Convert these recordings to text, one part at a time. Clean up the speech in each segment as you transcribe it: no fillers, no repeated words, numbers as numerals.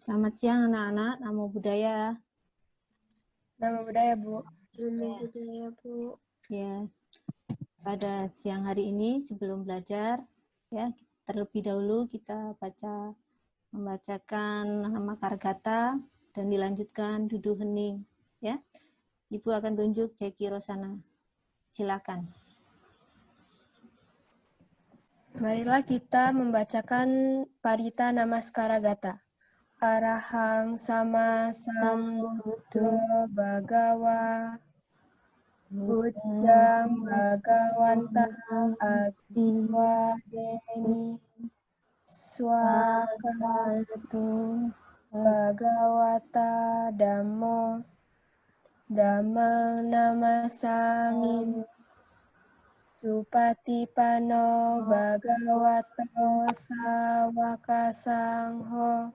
Selamat siang anak-anak, Namo Buddhaya. Nama budaya, Bu. Nama budaya, Bu. Ya, pada siang hari ini sebelum belajar, ya terlebih dahulu kita membacakan nama Kargata dan dilanjutkan Dudu Hening. Ya, Ibu akan tunjuk Jeki Rosana. Silakan. Marilah kita membacakan Parita Namaskara Gata. Arahang sama sambuddho bhagawa buddhang bhagawantang abhiwadeni swakatu bhagawata dhammo dhammang namasami Supatipano bhagavato sawaka sangho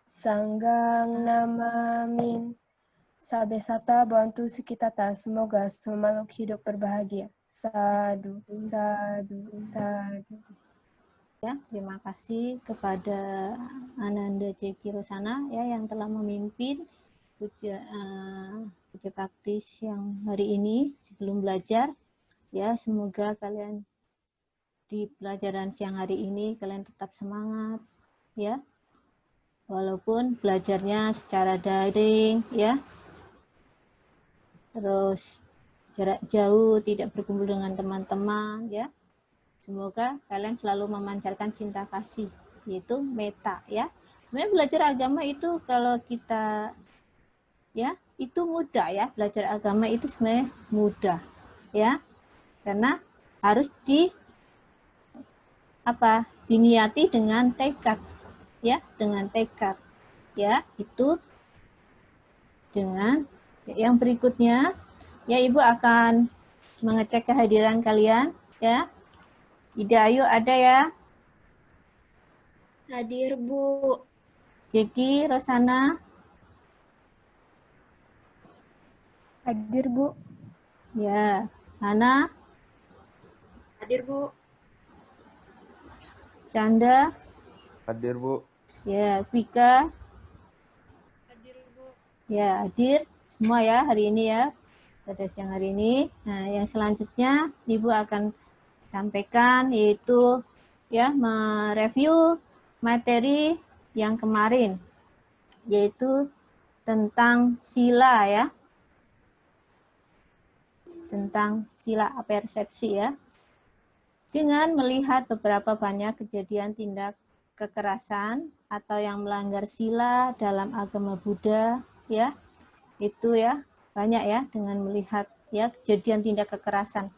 sanggang namamin. Sabesata bantu sekitata, semoga semua makhluk hidup berbahagia. Sadu, sadu, sadu. Ya, terima kasih kepada Ananda Jeki Rosana ya yang telah memimpin puja praktis yang hari ini sebelum belajar. Ya, semoga kalian di pelajaran siang hari ini kalian tetap semangat ya. Walaupun belajarnya secara daring ya. Terus jarak jauh, tidak berkumpul dengan teman-teman ya. Semoga kalian selalu memancarkan cinta kasih, yaitu meta ya. Sebenarnya belajar agama itu kalau kita ya, itu mudah ya. Belajar agama itu sebenarnya mudah ya. Karena harus diniati dengan tekad ya, dengan tekad ya. Itu dengan yang berikutnya ya, Ibu akan mengecek kehadiran kalian ya. Ida Ayu ada ya? Hadir, Bu. Jeki Rosana Hadir, Bu. ya. Hana Hadir, Bu. Canda Hadir, Bu. ya. Vika Hadir, Bu. ya, hadir semua ya hari ini ya, pada siang hari ini. Nah, yang selanjutnya Ibu akan sampaikan yaitu ya, mereview materi yang kemarin, yaitu tentang sila ya, tentang sila apersepsi ya, dengan melihat beberapa banyak kejadian tindak kekerasan atau yang melanggar sila dalam agama Buddha ya, itu ya banyak ya, dengan melihat ya kejadian tindak kekerasan.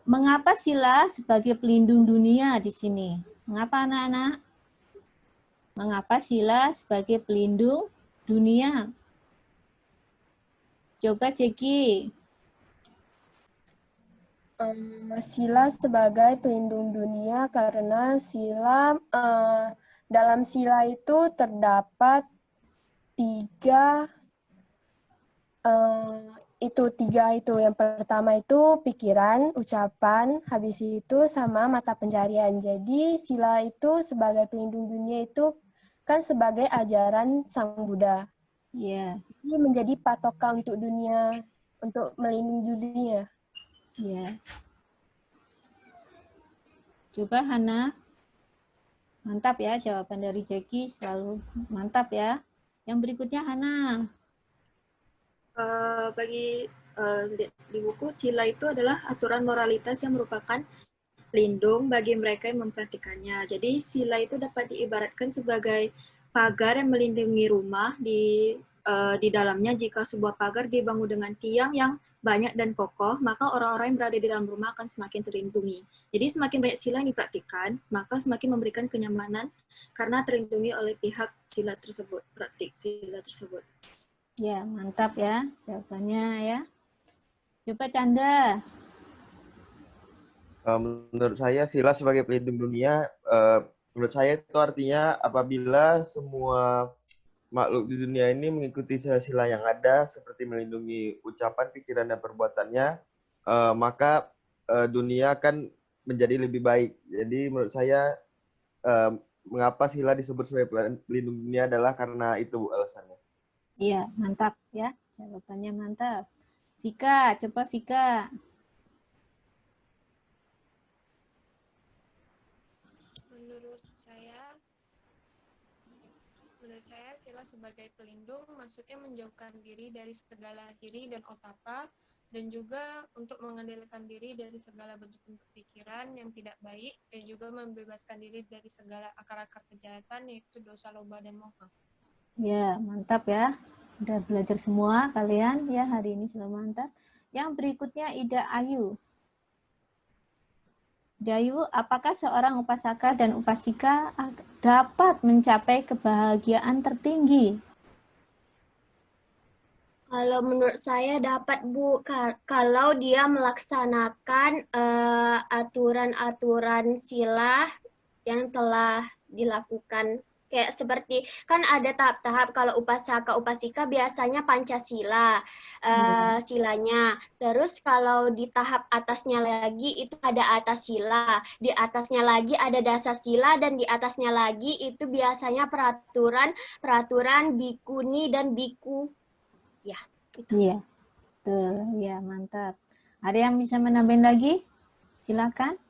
Mengapa sila sebagai pelindung dunia di sini? Mengapa anak-anak? Mengapa sila sebagai pelindung dunia? Coba Ceki. Sila sebagai pelindung dunia karena sila dalam sila itu terdapat tiga itu yang pertama itu pikiran, ucapan, habis itu sama mata pencarian. Jadi sila itu sebagai pelindung dunia itu kan sebagai ajaran Sang Buddha. Ya. Ini menjadi patokan untuk dunia, untuk melindungi dunia. Ya. Coba Hana. Mantap ya jawaban dari Jeki, selalu mantap ya. Yang berikutnya Hana. Di buku sila itu adalah aturan moralitas yang merupakan pelindung bagi mereka yang mempraktikannya. Jadi sila itu dapat diibaratkan sebagai pagar yang melindungi rumah di dalamnya. Jika sebuah pagar dibangun dengan tiang yang banyak dan kokoh, maka orang-orang yang berada di dalam rumah akan semakin terlindungi. Jadi semakin banyak sila yang dipraktikkan, maka semakin memberikan kenyamanan karena terlindungi oleh pihak sila tersebut, praktik sila tersebut. Ya, mantap ya jawabannya ya. Coba Canda. Menurut saya sila sebagai pelindung dunia, menurut saya itu artinya apabila semua makhluk di dunia ini mengikuti sila yang ada seperti melindungi ucapan, pikiran, dan perbuatannya, maka dunia akan menjadi lebih baik. Jadi menurut saya mengapa sila disebut sebagai pelindung dunia adalah karena itu Bu, alasannya. Iya, mantap ya. Jawabannya mantap. Vika, coba Vika. Menurut saya sila sebagai pelindung maksudnya menjauhkan diri dari segala iri dan otapa, dan juga untuk mengendalikan diri dari segala bentuk-bentuk pikiran yang tidak baik, dan juga membebaskan diri dari segala akar-akar kejahatan, yaitu dosa, loba, dan moha. Ya, mantap ya. Udah belajar semua kalian ya hari ini, selalu mantap. Yang berikutnya Ida Ayu. Ida Ayu, apakah seorang upasaka dan upasika dapat mencapai kebahagiaan tertinggi? Kalau menurut saya dapat Bu, kalau dia melaksanakan aturan-aturan sila yang telah dilakukan. Kayak seperti, kan ada tahap-tahap kalau upasaka, upasika biasanya Pancasila silanya. Terus kalau di tahap atasnya lagi itu ada atas sila. Di atasnya lagi ada dasar sila, dan di atasnya lagi itu biasanya peraturan bikuni dan biku. Ya, gitu. Iya, betul. Ya, mantap. Ada yang bisa menambahin lagi? Silakan.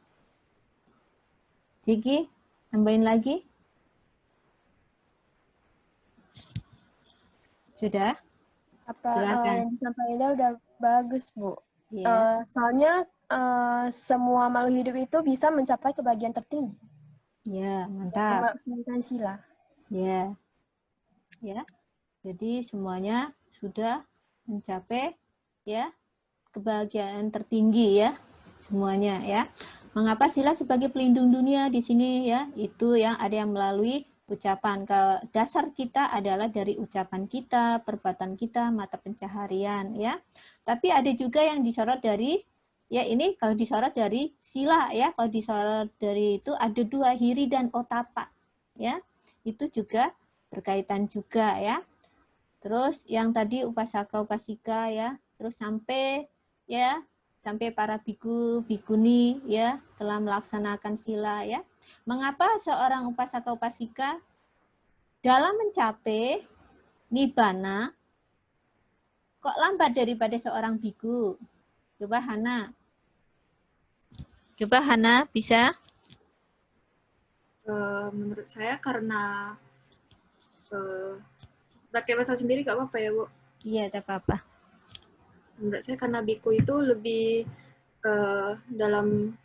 Jiki, tambahin lagi. Sudah? Apa Silakan. yang disampaikan udah bagus, Bu. Ya, Soalnya semua makhluk hidup itu bisa mencapai kebahagiaan tertinggi. ya, mantap. Melaksanakan sila. Ya. Ya. Jadi semuanya sudah mencapai ya kebahagiaan tertinggi ya semuanya ya. Mengapa sila sebagai pelindung dunia di sini ya? Itu yang ada yang melalui ucapan. Dasar kita adalah dari ucapan kita, perbuatan kita, mata pencaharian ya. Tapi ada juga yang disorot dari ya ini kalau disorot dari sila ya. Kalau disorot dari itu ada dua, hiri dan otapa ya. Itu juga berkaitan juga ya. Terus yang tadi upasaka upasika ya, terus sampai para biku bikuni ya telah melaksanakan sila ya. Mengapa seorang upasaka upasika dalam mencapai nibbana kok lambat daripada seorang biku? Coba Hana. Coba Hana bisa? Menurut saya karena pakai bahasa sendiri gak apa-apa ya, Bu? Iya, tak apa-apa. Menurut saya karena biku itu lebih dalam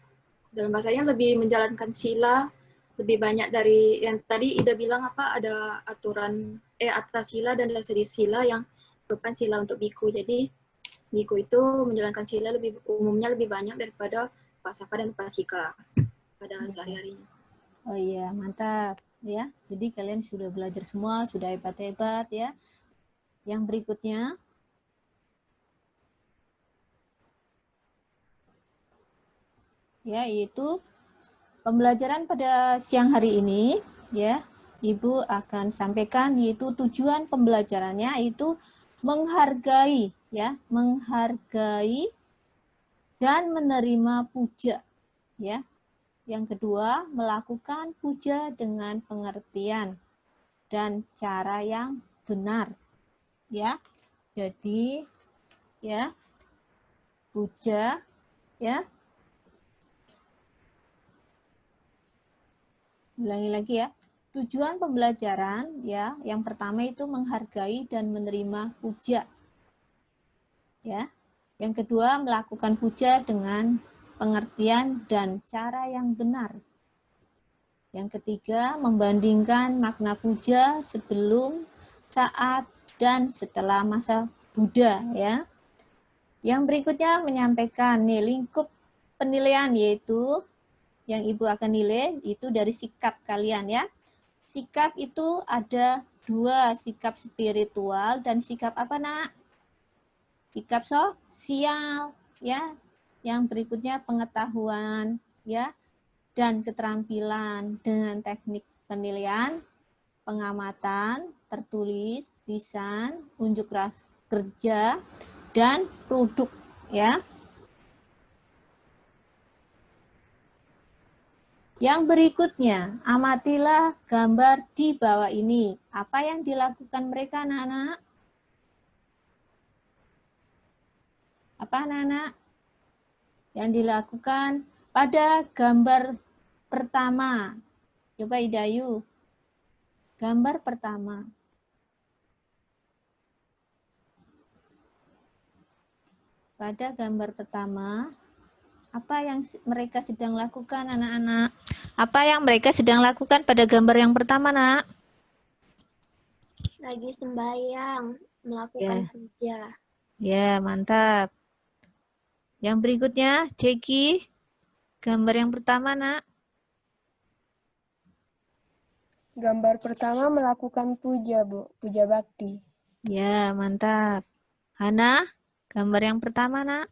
bahasanya lebih menjalankan sila lebih banyak dari yang tadi Ida bilang apa ada aturan atas sila dan dasar sila yang merupakan sila untuk biku. Jadi biku itu menjalankan sila umumnya lebih banyak daripada upasaka dan upasika pada sehari-harinya. Oh iya, mantap ya. Jadi kalian sudah belajar semua, sudah hebat-hebat ya. Yang berikutnya ya, yaitu pembelajaran pada siang hari ini ya. Ibu akan sampaikan yaitu tujuan pembelajarannya itu menghargai ya, menghargai dan menerima puja ya. Yang kedua, melakukan puja dengan pengertian dan cara yang benar ya. Jadi ya, puja ya. Ulangi lagi ya. Tujuan pembelajaran ya, yang pertama itu menghargai dan menerima puja. Ya. Yang kedua, melakukan puja dengan pengertian dan cara yang benar. Yang ketiga, membandingkan makna puja sebelum, saat, dan setelah masa Buddha ya. Yang berikutnya menyampaikan nih lingkup penilaian, yaitu yang Ibu akan nilai itu dari sikap kalian ya. Sikap itu ada dua, sikap spiritual dan sikap apa nak? Sikap sosial ya. Yang berikutnya pengetahuan ya dan keterampilan dengan teknik penilaian, pengamatan, tertulis, lisan, unjuk rasa kerja dan produk ya. Yang berikutnya, amatilah gambar di bawah ini. Apa yang dilakukan mereka, anak-anak? Apa, anak-anak? Yang dilakukan pada gambar pertama. Coba Idayu. Gambar pertama. Pada gambar pertama, apa yang mereka sedang lakukan, anak-anak? Apa yang mereka sedang lakukan pada gambar yang pertama, nak? Lagi sembahyang, melakukan puja. Ya, mantap. Yang berikutnya, Jeki. Gambar yang pertama, nak. Gambar pertama melakukan puja, Bu. Puja bakti. Ya, mantap. Hana, gambar yang pertama, nak.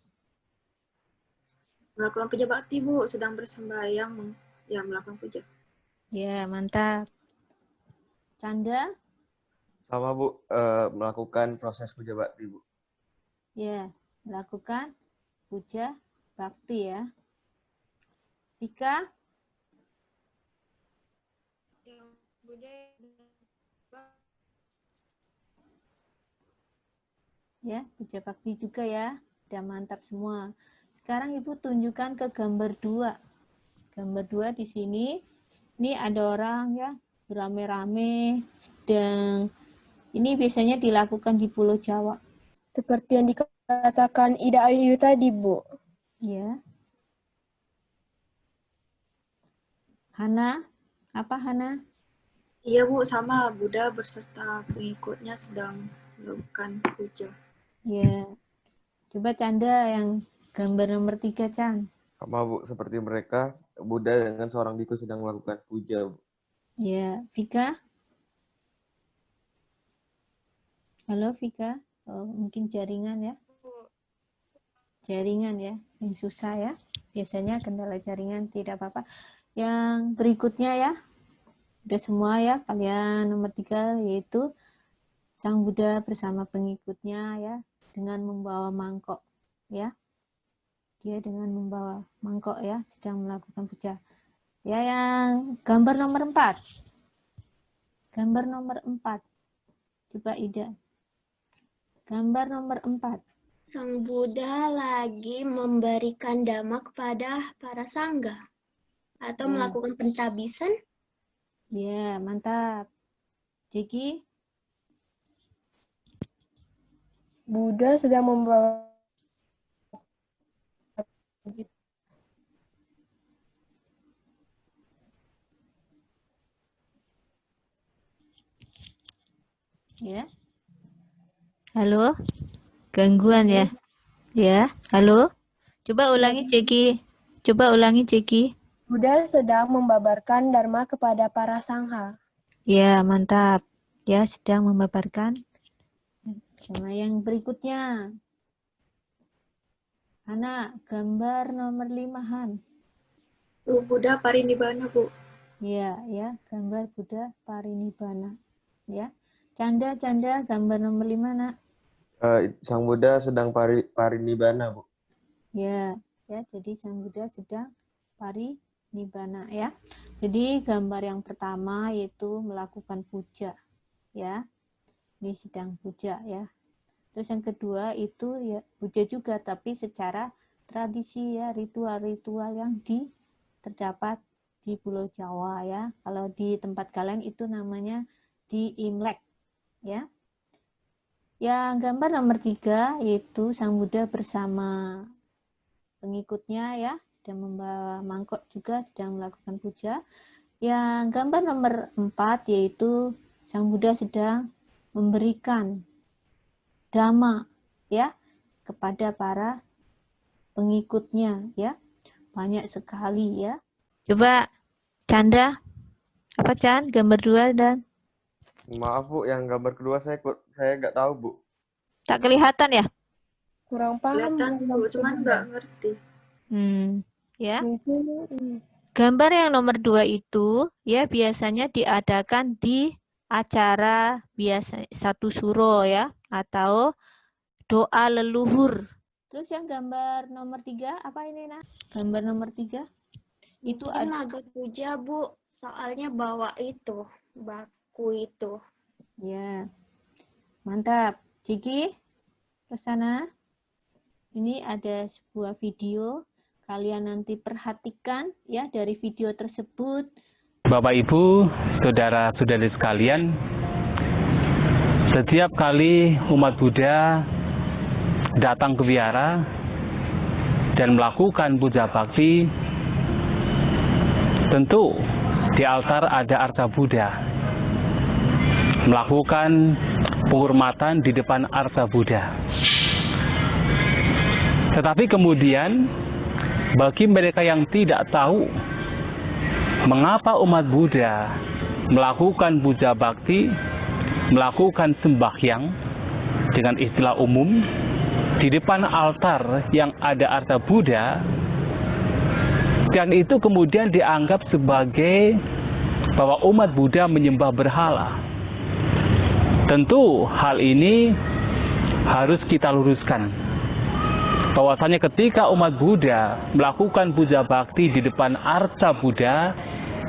Melakukan puja bakti, Bu. Sedang bersembahyang, ya melakukan puja. Ya, mantap. Canda? Sama Bu, melakukan proses puja bakti Bu. Ya, melakukan puja bakti ya. Vika? Yang Buddha Ya, puja bakti juga ya. Udah mantap semua. Sekarang Ibu tunjukkan ke gambar 2. Gambar 2 di sini. Ini ada orang ya, beramai-ramai sedang. Ini biasanya dilakukan di Pulau Jawa. Seperti yang dikatakan Ida Ayu tadi, Bu. Ya. Hana, apa Hana? Iya, Bu. Sama Buddha berserta pengikutnya sedang melakukan puja. Ya. Coba Canda yang gambar nomor 3, Chan. Sama Bu, seperti mereka, Buddha dengan seorang biku sedang melakukan puja Bu. Ya, Vika? Halo Vika? Oh, mungkin jaringan ya. Jaringan ya, yang susah ya. Biasanya kendala jaringan tidak apa-apa. Yang berikutnya ya, udah semua ya, kalian nomor 3 yaitu Sang Buddha bersama pengikutnya ya, dengan membawa mangkok ya. Dia dengan membawa mangkok ya, sedang melakukan puja. Ya, yang gambar nomor 4. Gambar nomor 4. Coba Ida. Gambar nomor 4. Sang Buddha lagi memberikan dhamma kepada para sangga atau melakukan pentabisan. Ya, mantap. Jeki? Buddha sedang membawa Ya. Halo? Gangguan ya? Ya, halo? Coba ulangi Jeki. Coba ulangi Jeki. Buddha sedang membabarkan dharma kepada para sangha. Ya, mantap. Ya, sedang membabarkan. Sama yang berikutnya. Hana, gambar nomor 5, Han. Buddha parinibbana, Bu. Ya, ya, gambar Buddha parinibbana. Ya. Canda, gambar nomor 5, nak. Sang Buddha sedang parinibbana Bu. Ya, ya, jadi Sang Buddha sedang parinibbana ya. Jadi gambar yang pertama yaitu melakukan puja ya. Ini sedang puja ya. Terus yang kedua itu ya puja juga tapi secara tradisi ya, ritual-ritual yang terdapat di Pulau Jawa ya. Kalau di tempat kalian itu namanya di Imlek ya. Yang gambar nomor 3 yaitu Sang Buddha bersama pengikutnya ya, sedang membawa mangkok juga sedang melakukan puja. Yang gambar nomor 4 yaitu Sang Buddha sedang memberikan dhamma ya kepada para pengikutnya ya. Banyak sekali ya. Coba Canda, apa Chan? Gambar 2 dan Maaf Bu, yang gambar kedua saya nggak tahu Bu. tak kelihatan ya? Kurang paham. Kelihatan, Bu. Cuman nggak ngerti. Ya. Mungkin Gambar yang nomor 2 itu ya biasanya diadakan di acara biasa satu suro ya atau doa leluhur. Terus yang gambar nomor 3 apa ini nak? Gambar nomor 3? Itu Mungkin Naga Puja, Bu. Soalnya bawa itu, baku itu. ya. Mantap. Ciki, Rosana. Ini ada sebuah video. Kalian nanti perhatikan ya dari video tersebut. Bapak Ibu, saudara-saudari sekalian, setiap kali umat Buddha datang ke wihara dan melakukan puja bakti, tentu di altar ada arca Buddha. Melakukan penghormatan di depan arca Buddha. Tetapi kemudian bagi mereka yang tidak tahu mengapa umat Buddha melakukan puja bakti, melakukan sembahyang dengan istilah umum di depan altar yang ada arca Buddha, dan itu kemudian dianggap sebagai bahwa umat Buddha menyembah berhala. Tentu hal ini harus kita luruskan, bahwasanya ketika umat Buddha melakukan puja bakti di depan arca Buddha,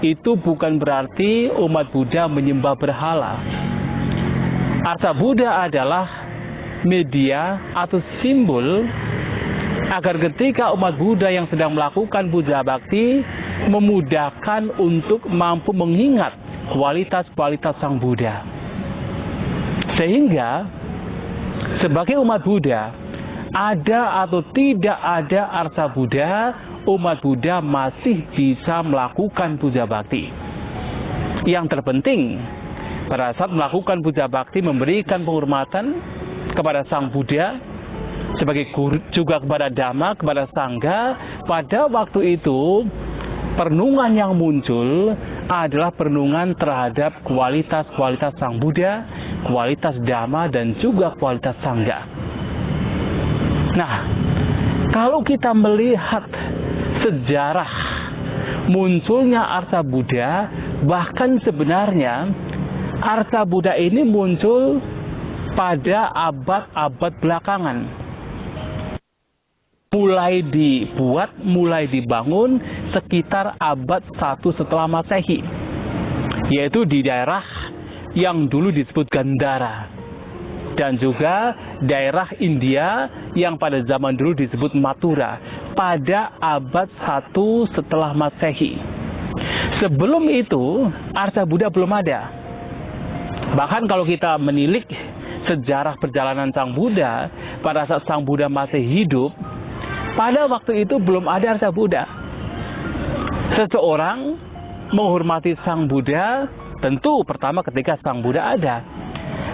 itu bukan berarti umat Buddha menyembah berhala. Arca Buddha adalah media atau simbol agar ketika umat Buddha yang sedang melakukan puja bakti memudahkan untuk mampu mengingat kualitas-kualitas Sang Buddha. Sehingga sebagai umat Buddha, ada atau tidak ada arca Buddha, umat Buddha masih bisa melakukan puja bakti. Yang terpenting, pada saat melakukan puja bakti, memberikan penghormatan kepada Sang Buddha, sebagai guru, juga kepada Dhamma, kepada Sangha. Pada waktu itu, perenungan yang muncul adalah perenungan terhadap kualitas-kualitas Sang Buddha, kualitas Dhamma, dan juga kualitas Sangha. Nah, kalau kita melihat sejarah munculnya arca Buddha, bahkan sebenarnya arca Buddha ini muncul pada abad-abad belakangan. Mulai dibuat, mulai dibangun sekitar abad 1 setelah Masehi, yaitu di daerah yang dulu disebut Gandhara, dan juga daerah India yang pada zaman dulu disebut Mathura pada abad 1 setelah Masehi. Sebelum itu, arca Buddha belum ada. Bahkan kalau kita menilik sejarah perjalanan Sang Buddha, pada saat Sang Buddha masih hidup, pada waktu itu belum ada arca Buddha. Seseorang menghormati Sang Buddha tentu pertama ketika Sang Buddha ada.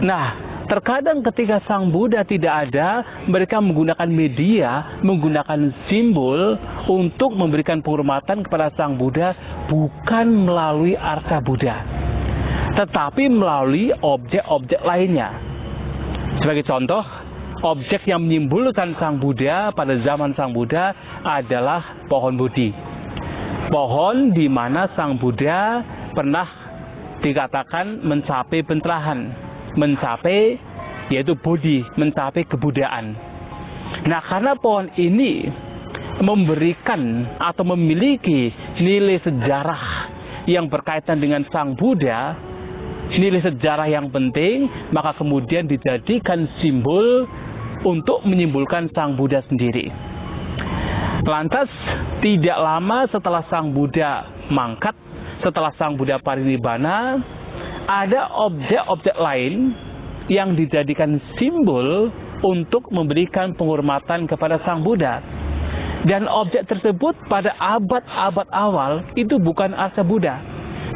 Nah, terkadang ketika Sang Buddha tidak ada, mereka menggunakan media, menggunakan simbol untuk memberikan penghormatan kepada Sang Buddha, bukan melalui arca Buddha, tetapi melalui objek-objek lainnya. Sebagai contoh, objek yang menyimbolkan Sang Buddha pada zaman Sang Buddha adalah pohon Bodhi. Pohon di mana Sang Buddha pernah dikatakan mencapai pencerahan, mencapai yaitu Bodhi, mencapai kebudayaan. Nah, karena pohon ini memberikan atau memiliki nilai sejarah yang berkaitan dengan Sang Buddha, nilai sejarah yang penting, maka kemudian dijadikan simbol untuk menyimbolkan Sang Buddha sendiri. Lantas, tidak lama setelah Sang Buddha mangkat, setelah Sang Buddha parinibbana, ada objek-objek lain yang dijadikan simbol untuk memberikan penghormatan kepada Sang Buddha. Dan objek tersebut pada abad-abad awal itu bukan arca Buddha,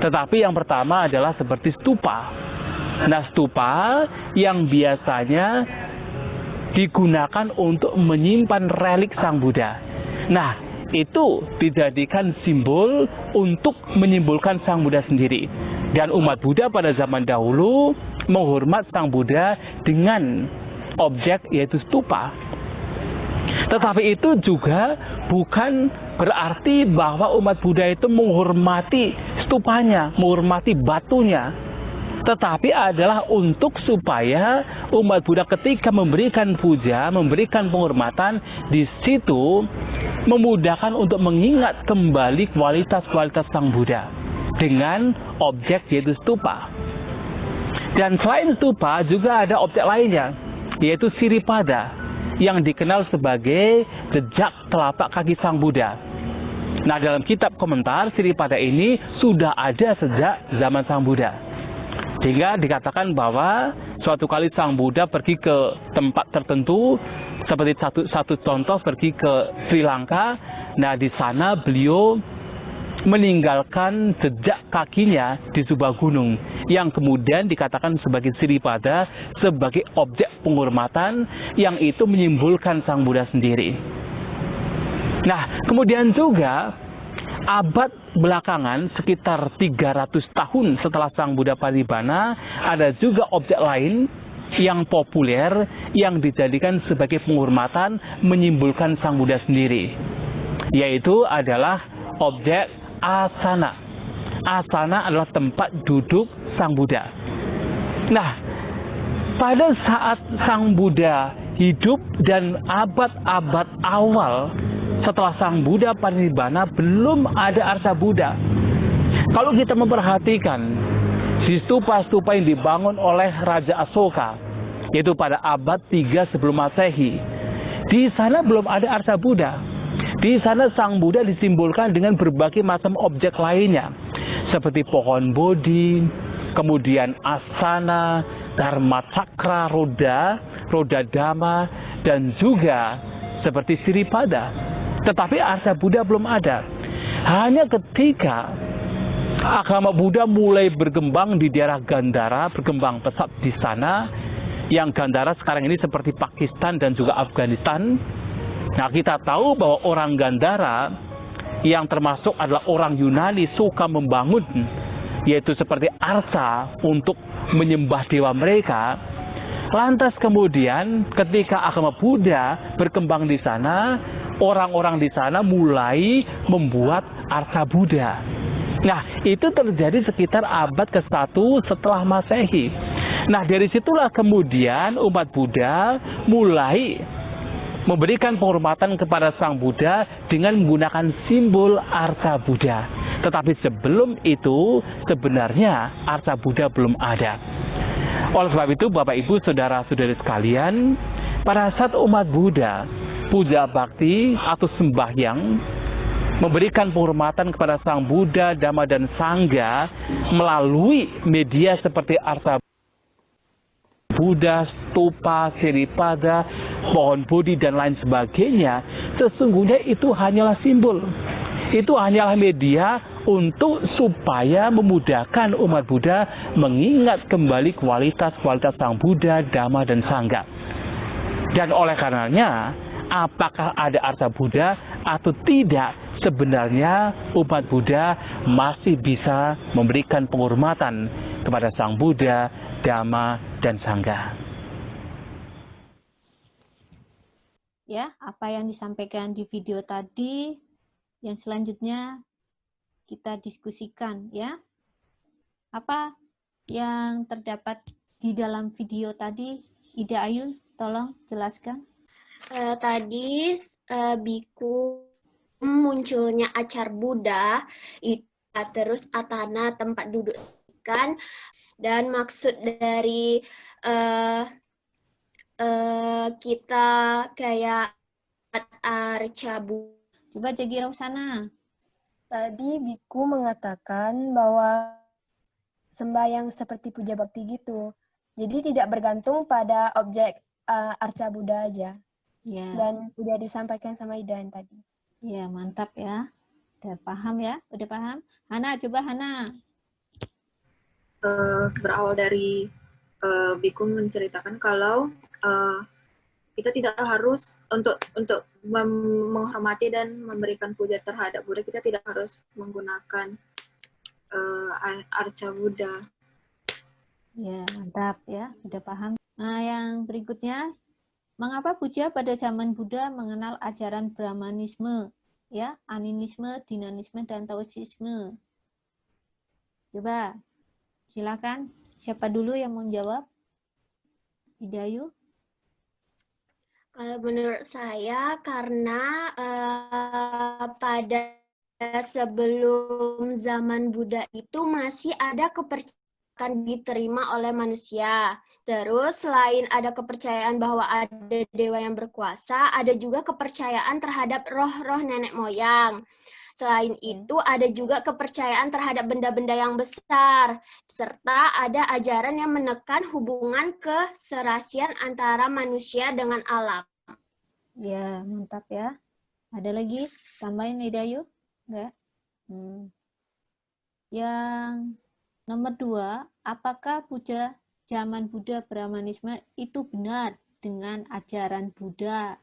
tetapi yang pertama adalah seperti stupa. Nah, stupa yang biasanya digunakan untuk menyimpan relik Sang Buddha. Nah, itu dijadikan simbol untuk menyimbolkan Sang Buddha sendiri. Dan umat Buddha pada zaman dahulu menghormat Sang Buddha dengan objek yaitu stupa. Tetapi itu juga bukan berarti bahwa umat Buddha itu menghormati stupanya, menghormati batunya. Tetapi adalah untuk supaya umat Buddha ketika memberikan puja, memberikan penghormatan, di situ memudahkan untuk mengingat kembali kualitas-kualitas Sang Buddha dengan objek yaitu stupa. Dan selain stupa juga ada objek lainnya, yaitu Siripada, yang dikenal sebagai jejak telapak kaki Sang Buddha. Nah, dalam kitab komentar, Siripada ini sudah ada sejak zaman Sang Buddha. Sehingga dikatakan bahwa suatu kali Sang Buddha pergi ke tempat tertentu, seperti satu contoh pergi ke Sri Lanka. Nah, di sana beliau meninggalkan jejak kakinya di sebuah gunung yang kemudian dikatakan sebagai Siripada, sebagai objek penghormatan yang itu menyimbolkan Sang Buddha sendiri. Nah, kemudian juga abad belakangan sekitar 300 tahun setelah Sang Buddha Parinibbana, ada juga objek lain yang populer yang dijadikan sebagai penghormatan menyimbolkan Sang Buddha sendiri, yaitu adalah objek asana. Asana adalah tempat duduk Sang Buddha. Nah, pada saat Sang Buddha hidup dan abad-abad awal setelah Sang Buddha Parinibbana belum ada Arsa Buddha. Kalau kita memperhatikan di stupa-stupa yang dibangun oleh Raja Asoka, yaitu pada abad 3 sebelum Masehi, di sana belum ada Arsa Buddha. Di sana Sang Buddha disimbolkan dengan berbagai macam objek lainnya, seperti pohon bodhi, kemudian asana, dharma cakra, roda dhamma, dan juga seperti Siripada. Tetapi Arsa Buddha belum ada. Hanya ketika agama Buddha mulai berkembang di daerah Gandhara, berkembang pesat di sana, yang Gandhara sekarang ini seperti Pakistan dan juga Afghanistan. Nah, kita tahu bahwa orang Gandhara yang termasuk adalah orang Yunani suka membangun, yaitu seperti arsa untuk menyembah dewa mereka. Lantas kemudian ketika agama Buddha berkembang di sana, orang-orang di sana mulai membuat arsa Buddha. Nah, itu terjadi sekitar abad ke-1 setelah Masehi. Nah, dari situlah kemudian umat Buddha mulai memberikan penghormatan kepada Sang Buddha dengan menggunakan simbol Arsa Buddha. Tetapi sebelum itu sebenarnya Arsa Buddha belum ada. Oleh sebab itu Bapak Ibu Saudara-saudari sekalian, pada saat umat Buddha puja bakti atau sembahyang, memberikan penghormatan kepada Sang Buddha, Dhamma dan Sangha melalui media seperti Arsa Buddha, stupa, Siripada, pohon bodhi dan lain sebagainya, sesungguhnya itu hanyalah simbol. Itu hanyalah media untuk supaya memudahkan umat Buddha mengingat kembali kualitas-kualitas Sang Buddha, Dhamma dan Sangha. Dan oleh karenanya, apakah ada Arsa Buddha atau tidak, sebenarnya umat Buddha masih bisa memberikan penghormatan kepada Sang Buddha, Dhamma dan Sangha. Ya, apa yang disampaikan di video tadi, yang selanjutnya kita diskusikan ya. Apa yang terdapat di dalam video tadi? Ida Ayu, tolong jelaskan. Tadi biku munculnya acar Buddha, terus atana tempat duduk ikan, dan maksud dari kita kayak arca Buddha. Coba Jagi Roksana. Tadi biku mengatakan bahwa sembahyang seperti puja bakti gitu. Jadi tidak bergantung pada objek arca Buddha aja. Ya. Dan udah disampaikan sama Idan tadi. Ya, mantap ya. Udah paham ya? Udah paham? Hana, coba Hana. Berawal dari biku menceritakan kalau kita tidak harus untuk menghormati dan memberikan puja terhadap Buddha, kita tidak harus menggunakan arca Buddha. Ya, mantap ya, udah paham. Nah, yang berikutnya, mengapa puja pada zaman Buddha mengenal ajaran Brahmanisme, ya, Animisme, Dinanisme, dan Taoisme? Coba, silakan. Siapa dulu yang mau jawab? Hidayu? Kalau menurut saya karena pada sebelum zaman Buddha itu masih ada kepercayaan diterima oleh manusia. Terus selain ada kepercayaan bahwa ada dewa yang berkuasa, ada juga kepercayaan terhadap roh-roh nenek moyang. Selain itu ada juga kepercayaan terhadap benda-benda yang besar, serta ada ajaran yang menekan hubungan keserasian antara manusia dengan alam. Ya, mantap ya. Ada lagi? Tambahin Hidayu? Enggak? Yang nomor 2, apakah puja zaman Buddha Brahmanisme itu benar dengan ajaran Buddha?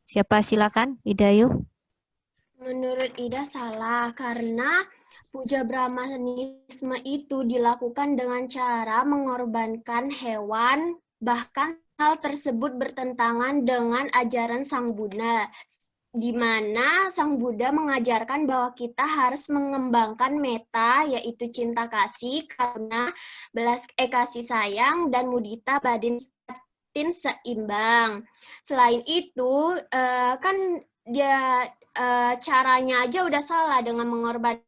Siapa silakan, Hidayu? Menurut Ida salah, karena puja Brahmanisme itu dilakukan dengan cara mengorbankan hewan, bahkan hal tersebut bertentangan dengan ajaran Sang Buddha, di mana Sang Buddha mengajarkan bahwa kita harus mengembangkan metta, yaitu cinta kasih, karena kasih sayang, dan mudita batin seimbang. Selain itu, kan dia caranya aja udah salah dengan mengorbankan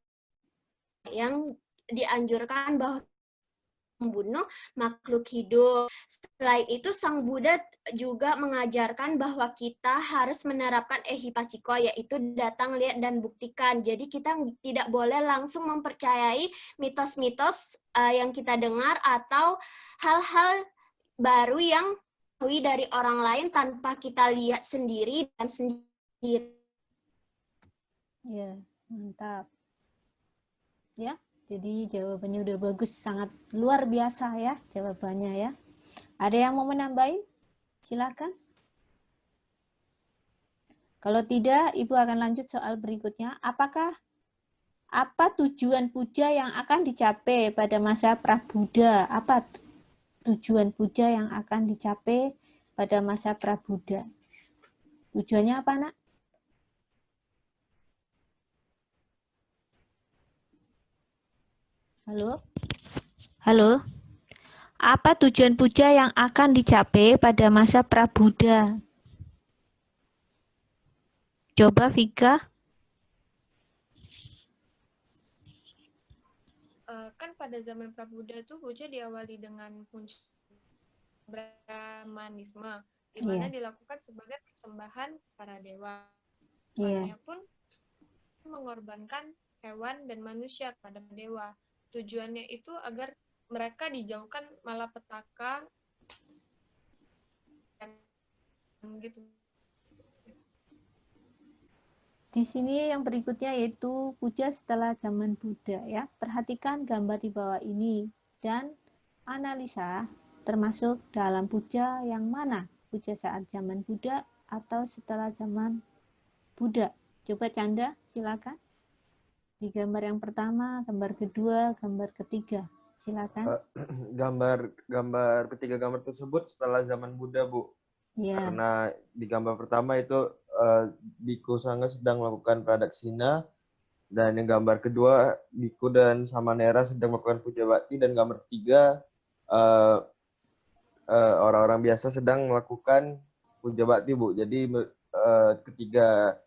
yang dianjurkan bahwa membunuh makhluk hidup. Selain itu, Sang Buddha juga mengajarkan bahwa kita harus menerapkan ehipasiko, yaitu datang, lihat, dan buktikan. Jadi kita tidak boleh langsung mempercayai mitos-mitos yang kita dengar atau hal-hal baru yang dari orang lain tanpa kita lihat sendiri dan sendiri. Ya, mantap. Ya, jadi jawabannya udah bagus, sangat luar biasa ya jawabannya ya. Ada yang mau menambahin? Silakan. Kalau tidak, Ibu akan lanjut soal berikutnya. Apa tujuan puja yang akan dicapai pada masa Prabuddha? Apa tujuan puja yang akan dicapai pada masa Prabuddha? Tujuannya apa, Nak? Halo? Halo? Apa tujuan puja yang akan dicapai pada masa Prabuddha? Coba Vika. Kan pada zaman Prabuddha itu puja diawali dengan puja Brahmanisme, di mana dilakukan sebagai persembahan para dewa. Awalnya pun mengorbankan hewan dan manusia kepada dewa. Tujuannya itu agar mereka dijauhkan malapetaka dan gitu. Di sini yang berikutnya yaitu puja setelah zaman Buddha ya. Perhatikan gambar di bawah ini dan analisa termasuk dalam puja yang mana? Puja saat zaman Buddha atau setelah zaman Buddha? Coba Canda, silakan. Di gambar yang pertama, gambar kedua, gambar ketiga. Silakan. Gambar ketiga gambar tersebut setelah zaman Buddha, Bu. Ya. Karena di gambar pertama itu Biku Sangga sedang melakukan pradaksina, dan yang gambar kedua Biku dan Samanera sedang melakukan puja bakti, dan gambar ketiga orang-orang biasa sedang melakukan puja bakti, Bu. Jadi ketiga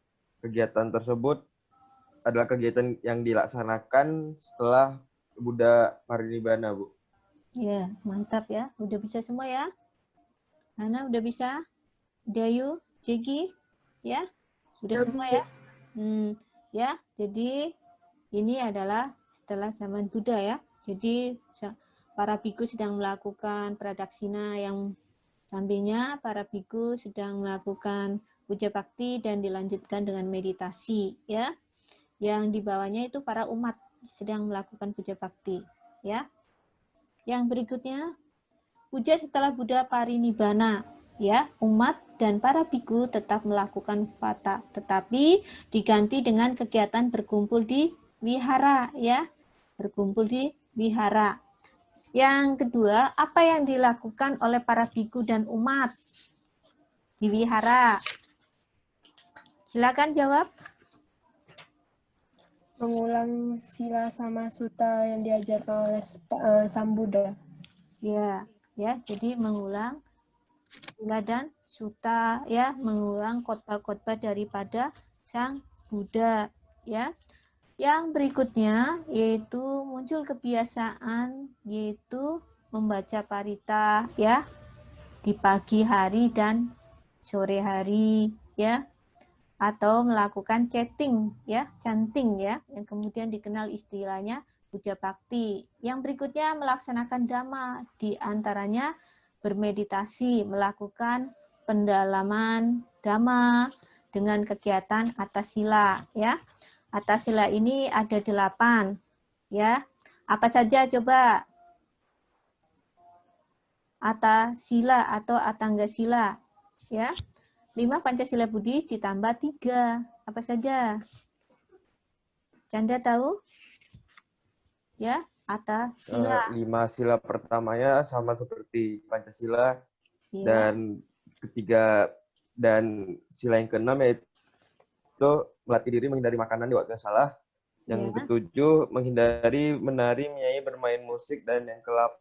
kegiatan tersebut adalah kegiatan yang dilaksanakan setelah Buddha parinibbana, Bu. Ya, mantap ya. Udah bisa semua ya? Hana udah bisa? Dayu, Jegi, ya? Udah semua ya? Ya, jadi ini adalah setelah zaman Buddha ya. Jadi para biku sedang melakukan pradaksina, yang sampingnya para biku sedang melakukan puja bakti dan dilanjutkan dengan meditasi ya. Yang di bawahnya itu para umat sedang melakukan puja bakti ya. Yang berikutnya puja setelah Buddha parinibbana ya, umat dan para biku tetap melakukan vata, tetapi diganti dengan kegiatan berkumpul di wihara ya, berkumpul di wihara. Yang kedua, apa yang dilakukan oleh para biku dan umat di wihara? Silakan jawab. Mengulang sila sama suta yang diajarkan oleh Sang Buddha. Ya, jadi mengulang sila dan suta ya, mengulang khotbah-khotbah daripada Sang Buddha, ya. Yang berikutnya yaitu muncul kebiasaan yaitu membaca parita, ya, di pagi hari dan sore hari, ya, atau melakukan chanting, ya, yang kemudian dikenal istilahnya Puja Bakti. Yang berikutnya melaksanakan dhamma, di antaranya bermeditasi, melakukan pendalaman dhamma dengan kegiatan atas sila, ya. Atas sila ini ada 8, ya. Apa saja coba? Atas sila atau atangga sila, ya. 5 Pancasila Buddhis ditambah 3. Apa saja? Canda tahu? Ya, atas sila. 5 sila pertamanya sama seperti Pancasila, Ya. dan ketiga dan sila yang ke-6 yaitu melatih diri menghindari makanan di waktu yang salah. Yang Ya. ke-7 menghindari menari, menyanyi, bermain musik, dan yang ke-8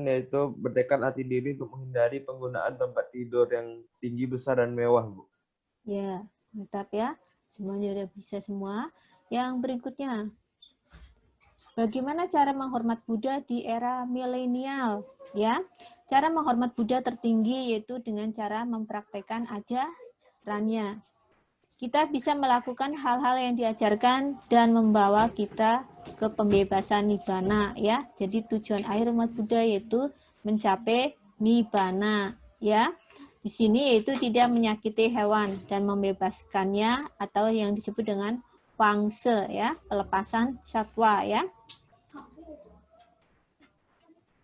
yaitu bertekad hati diri untuk menghindari penggunaan tempat tidur yang tinggi, besar, dan mewah, Bu. Ya, mantap ya. Semuanya udah bisa semua. Yang berikutnya, bagaimana cara menghormat Buddha di era milenial? Ya, cara menghormat Buddha tertinggi yaitu dengan cara mempraktekkan ajarannya. Kita bisa melakukan hal-hal yang diajarkan dan membawa kita ke pembebasan nibbana, ya. Jadi tujuan akhir umat Buddha yaitu mencapai nibbana, ya. Di sini yaitu tidak menyakiti hewan dan membebaskannya atau yang disebut dengan wangse, ya, pelepasan satwa, ya.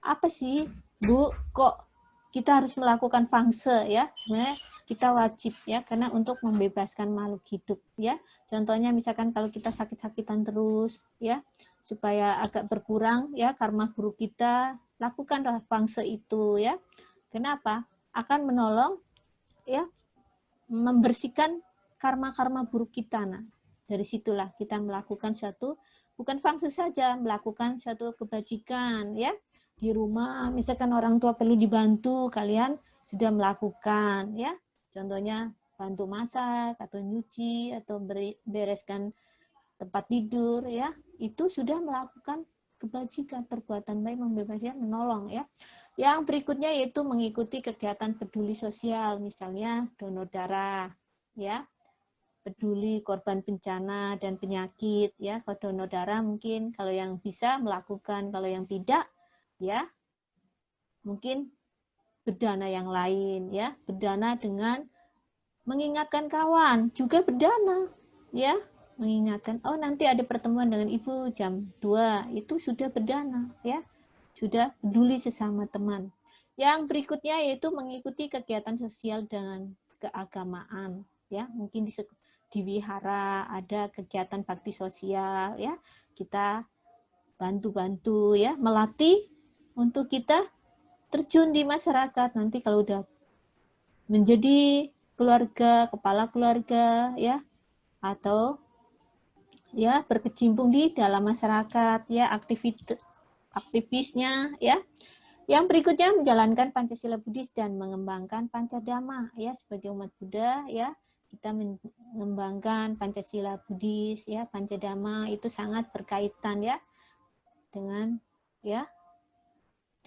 Apa sih, Bu, kok kita harus melakukan wangse, ya? Sebenarnya kita wajib, ya, karena untuk membebaskan makhluk hidup, ya. Contohnya misalkan kalau kita sakit-sakitan terus, ya, supaya agak berkurang, ya, karma buruk kita, lakukanlah wangse itu, ya. Kenapa? Akan menolong, ya, membersihkan karma-karma buruk kita. Nah, dari situlah kita melakukan suatu, bukan wangse saja, melakukan suatu kebajikan, ya. Di rumah, misalkan orang tua perlu dibantu, kalian sudah melakukan, ya. Contohnya bantu masak atau nyuci atau bereskan tempat tidur, ya. Itu sudah melakukan kebajikan, perbuatan baik, membebaskan, menolong, ya. Yang berikutnya yaitu mengikuti kegiatan peduli sosial, misalnya donor darah, ya. Peduli korban bencana dan penyakit, ya. Kalau donor darah mungkin kalau yang bisa melakukan, kalau yang tidak, ya, mungkin berdana yang lain, ya, berdana dengan mengingatkan kawan, juga berdana, ya, mengingatkan, oh nanti ada pertemuan dengan ibu jam 2, itu sudah berdana, ya, sudah peduli sesama teman. Yang berikutnya yaitu mengikuti kegiatan sosial dengan keagamaan, ya, mungkin di wihara ada kegiatan bakti sosial, ya, kita bantu-bantu, ya, melatih untuk kita terjun di masyarakat. Nanti kalau udah menjadi keluarga, kepala keluarga, ya, atau ya berkecimpung di dalam masyarakat, ya, aktivisnya, ya. Yang berikutnya menjalankan Pancasila Buddhis dan mengembangkan Pancadhamma, ya, sebagai umat Buddha, ya, kita mengembangkan Pancasila Buddhis, ya, Pancadhamma itu sangat berkaitan, ya, dengan, ya,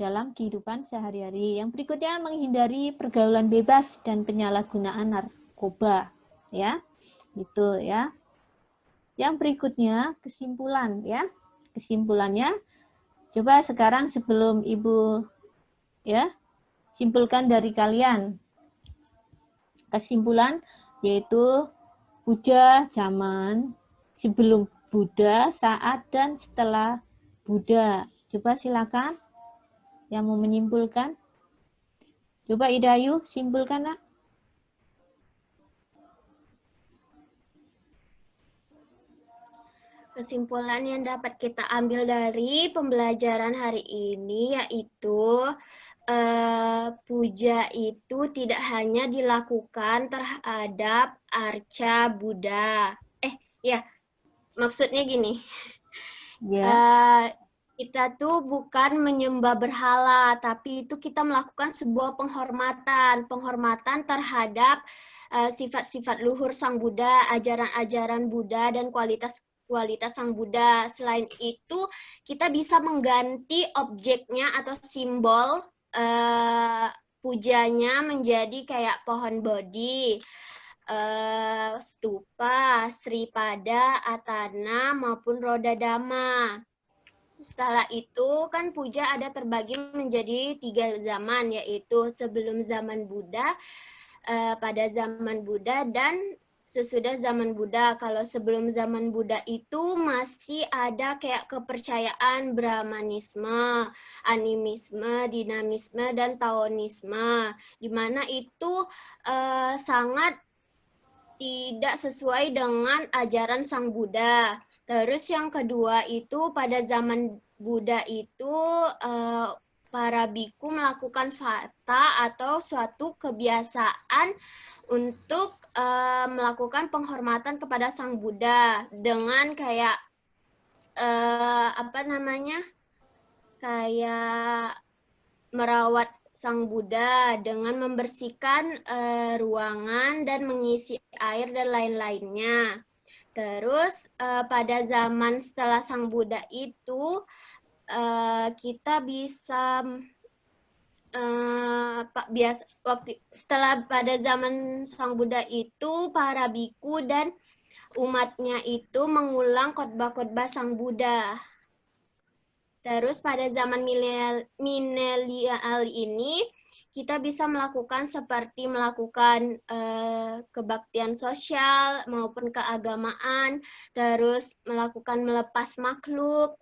dalam kehidupan sehari-hari. Yang berikutnya menghindari pergaulan bebas dan penyalahgunaan narkoba, ya. Itu, ya. Yang berikutnya kesimpulan, ya. Kesimpulannya coba sekarang sebelum Ibu, ya, simpulkan dari kalian. Kesimpulan yaitu puja zaman sebelum Buddha, saat dan setelah Buddha. Coba silakan yang mau menyimpulkan. Coba Idayu, simpulkan, nak. Kesimpulan yang dapat kita ambil dari pembelajaran hari ini yaitu puja itu tidak hanya dilakukan terhadap arca Buddha. Ya, maksudnya gini. Ya. Kita tuh bukan menyembah berhala, tapi itu kita melakukan sebuah penghormatan terhadap sifat-sifat luhur Sang Buddha, ajaran-ajaran Buddha, dan kualitas Sang Buddha. Selain itu, kita bisa mengganti objeknya atau simbol pujanya menjadi kayak pohon bodhi, stupa, sripada, atana, maupun roda dhamma. Setelah itu kan puja ada terbagi menjadi 3 zaman, yaitu sebelum zaman Buddha, pada zaman Buddha, dan sesudah zaman Buddha. Kalau sebelum zaman Buddha itu masih ada kayak kepercayaan Brahmanisme, animisme, dinamisme, dan taoisme, di mana itu sangat tidak sesuai dengan ajaran Sang Buddha. Terus yang kedua itu pada zaman Buddha itu para biku melakukan svata atau suatu kebiasaan untuk melakukan penghormatan kepada Sang Buddha dengan kayak kayak merawat Sang Buddha dengan membersihkan ruangan dan mengisi air dan lain-lainnya. Terus pada zaman setelah Sang Buddha itu kita bisa setelah pada zaman Sang Buddha itu para biku dan umatnya itu mengulang khotbah-khotbah Sang Buddha. Terus pada zaman milenial ini kita bisa melakukan seperti melakukan kebaktian sosial maupun keagamaan, terus melakukan melepas makhluk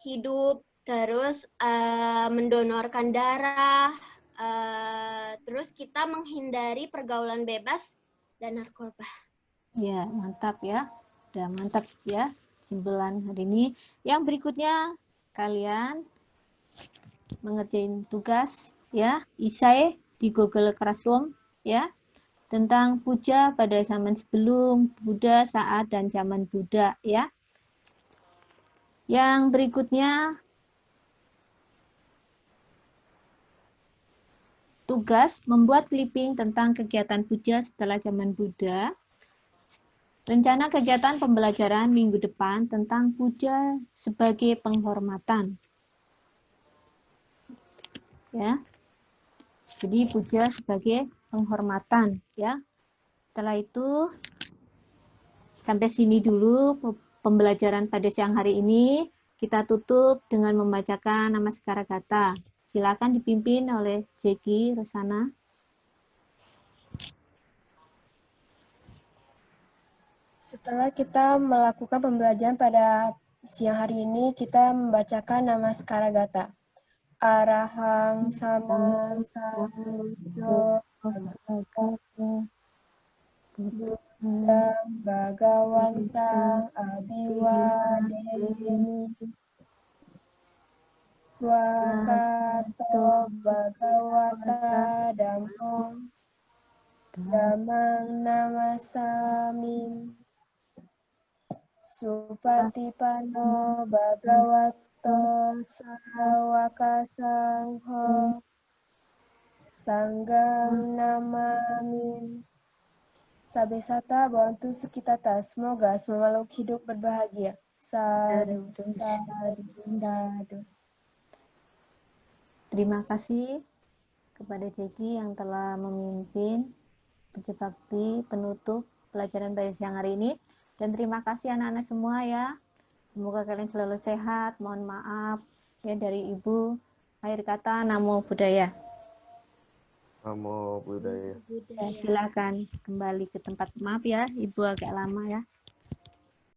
hidup, terus mendonorkan darah, terus kita menghindari pergaulan bebas dan narkoba. Ya, mantap ya. Udah mantap ya simpulan hari ini. Yang berikutnya kalian mengerjain tugas ya, isai di Google Classroom ya, tentang puja pada zaman sebelum Buddha, saat, dan zaman Buddha ya. Yang berikutnya tugas membuat clipping tentang kegiatan puja setelah zaman Buddha. Rencana kegiatan pembelajaran minggu depan tentang puja sebagai penghormatan. Ya. Jadi puja sebagai penghormatan ya. Setelah itu sampai sini dulu pembelajaran pada siang hari ini. Kita tutup dengan membacakan Namaskara Gata. Silakan dipimpin oleh Jeki Rosana. Setelah kita melakukan pembelajaran pada siang hari ini, kita membacakan Namaskara Gata. Arahang sama sambuddho Buddhang Bhagawantang Abhiwademi Swakato Bhagawata Dhammo Dhammang Namassami Supatipanno Bhagavato Sawaka Sangho Sanghang Namami. Sabesata bantu sukitata. Semoga semua makhluk hidup berbahagia. Sadu, sadu, sadu. Terima kasih kepada Jeki yang telah memimpin puja bakti penutup pelajaran pada siang hari ini. Dan terima kasih anak-anak semua ya. Semoga kalian selalu sehat. Mohon maaf ya dari Ibu. Akhir kata Namo Buddhaya. Namo Buddhaya. Ya, silakan kembali ke tempat. Maaf ya, Ibu agak lama ya.